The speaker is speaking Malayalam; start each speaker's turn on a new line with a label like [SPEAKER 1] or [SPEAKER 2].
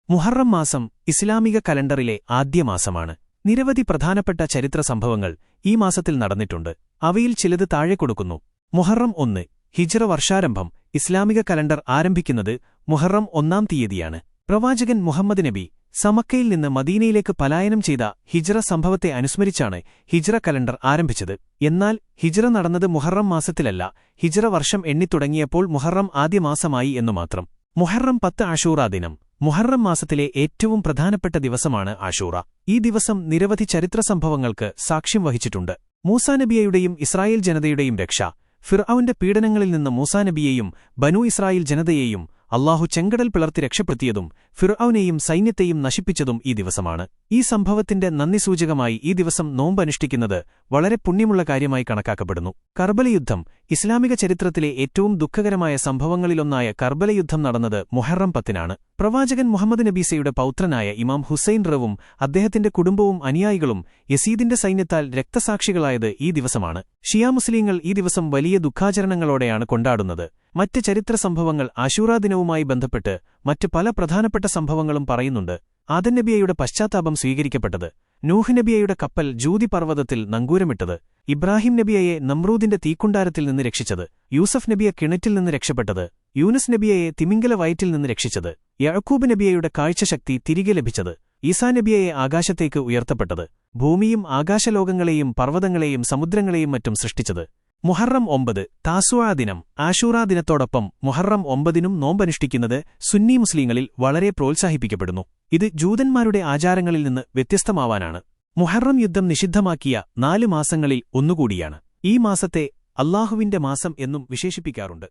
[SPEAKER 1] മുഹറം മാസം ഇസ്ലാമിക കലണ്ടറിലെ ആദ്യ മാസമാണ്. നിരവധി പ്രധാനപ്പെട്ട ചരിത്ര സംഭവങ്ങൾ ഈ മാസത്തിൽ നടന്നിട്ടുണ്ട്. അവയിൽ ചിലത് താഴെ കൊടുക്കുന്നു. മുഹറം 1 ഹിജ്റ വർഷാരംഭം. ഇസ്ലാമിക കലണ്ടർ ആരംഭിക്കുന്നത് മുഹറം 1-ാം തീയതിയാണ്. പ്രവാചകൻ മുഹമ്മദ് നബി സമക്കയിൽ നിന്ന് മദീനയിലേക്ക് പലായനം ചെയ്ത ഹിജ്റ സംഭവത്തെ അനുസ്മരിച്ചാണ് ഹിജ്റ കലണ്ടർ ആരംഭിച്ചത്. എന്നാൽ ഹിജ്റ നടന്നത് മുഹറം മാസത്തിലല്ല, ഹിജ്റ വർഷം എണ്ണിത്തുടങ്ങിയപ്പോൾ മുഹറം ആദ്യ മാസമായി എന്നുമാത്രം. മുഹറം 10 ആഷൂറാ ദിനം. മുഹറം മാസത്തിലെ ഏറ്റവും പ്രധാനപ്പെട്ട ദിവസമാണ് ആഷൂറ. ഈ ദിവസം നിരവധി ചരിത്ര സംഭവങ്ങൾക്ക് സാക്ഷ്യം വഹിച്ചിട്ടുണ്ട്. മൂസാനബിയെയും ഇസ്രായേൽ ജനതയുടെയും രക്ഷ. ഫിർഔന്റെ പീഡനങ്ങളിൽ നിന്ന് മൂസാനബിയെയും ബനൂ ഇസ്രായേൽ ജനതയെയും അല്ലാഹു ചെങ്കടൽ പിളർത്തി രക്ഷപ്പെടുത്തിയതും ഫിർഔനെയും സൈന്യത്തെയും നശിപ്പിച്ചതും ഈ ദിവസമാണ്. ഈ സംഭവത്തിന്റെ നന്ദിസൂചകമായി ഈ ദിവസം നോമ്പനുഷ്ഠിക്കുന്നത് വളരെ പുണ്യമുള്ള കാര്യമായി കണക്കാക്കപ്പെടുന്നു. കർബലയുദ്ധം. ഇസ്ലാമിക ചരിത്രത്തിലെ ഏറ്റവും ദുഃഖകരമായ സംഭവങ്ങളിലൊന്നായ കർബലയുദ്ധം നടന്നത് മുഹറം 10-നാണ്. പ്രവാചകൻ മുഹമ്മദ് നബീസയുടെ പൗത്രനായ ഇമാം ഹുസൈൻ റവും അദ്ദേഹത്തിന്റെ കുടുംബവും അനുയായികളും യസീദിന്റെ സൈന്യത്താൽ രക്തസാക്ഷികളായത് ഈ ദിവസമാണ്. ഷിയാ മുസ്ലിങ്ങൾ ഈ ദിവസം വലിയ ദുഃഖാചരണങ്ങളോടെയാണ് കൊണ്ടാടുന്നത്. മറ്റ് ചരിത്ര സംഭവങ്ങൾ ആശൂറാ ദിനവുമായി ബന്ധപ്പെട്ട് മറ്റ് പല പ്രധാനപ്പെട്ട സംഭവങ്ങളും പറയുന്നുണ്ട്. ആദം നബിയുടെ പശ്ചാത്താപം സ്വീകരിക്കപ്പെട്ടത്, നൂഹ് നബിയുടെ കപ്പൽ ജൂതി പർവ്വതത്തിൽ നങ്കൂരമിട്ടത്, ഇബ്രാഹിം നബിയെ നമ്രൂദിന്റെ തീക്കുണ്ടാരത്തിൽ നിന്ന് രക്ഷിച്ചത്, യൂസഫ് നബിയെ കിണറ്റിൽ നിന്ന് രക്ഷപ്പെട്ടത്, യൂനുസ് നബിയെ തിമിംഗല വയറ്റിൽ നിന്ന് രക്ഷിച്ചത്, യഅ്കൂബ് നബിയുടെ കാഴ്ചശക്തി തിരികെ ലഭിച്ചത്, ഈസാ നബിയെ ആകാശത്തേക്ക് ഉയർത്തപ്പെട്ടത്, ഭൂമിയും ആകാശലോകങ്ങളെയും പർവ്വതങ്ങളെയും സമുദ്രങ്ങളെയും മറ്റും സൃഷ്ടിച്ചത്. മുഹറം 9 താസുആ ദിനം. ആഷൂറാ ദിനത്തോടൊപ്പം മുഹറം 9-നും നോമ്പനുഷ്ഠിക്കുന്നത് സുന്നി മുസ്ലിങ്ങളിൽ വളരെ പ്രോത്സാഹിപ്പിക്കപ്പെടുന്നു. ഇത് ജൂതന്മാരുടെ ആചാരങ്ങളിൽ നിന്ന് വ്യത്യസ്തമാവാനാണ്. മുഹറം യുദ്ധം നിഷിദ്ധമാക്കിയ 4 മാസങ്ങളിൽ ഒന്നുകൂടിയാണ്. ഈ മാസത്തെ അല്ലാഹുവിന്റെ മാസം എന്നും വിശേഷിപ്പിക്കാറുണ്ട്.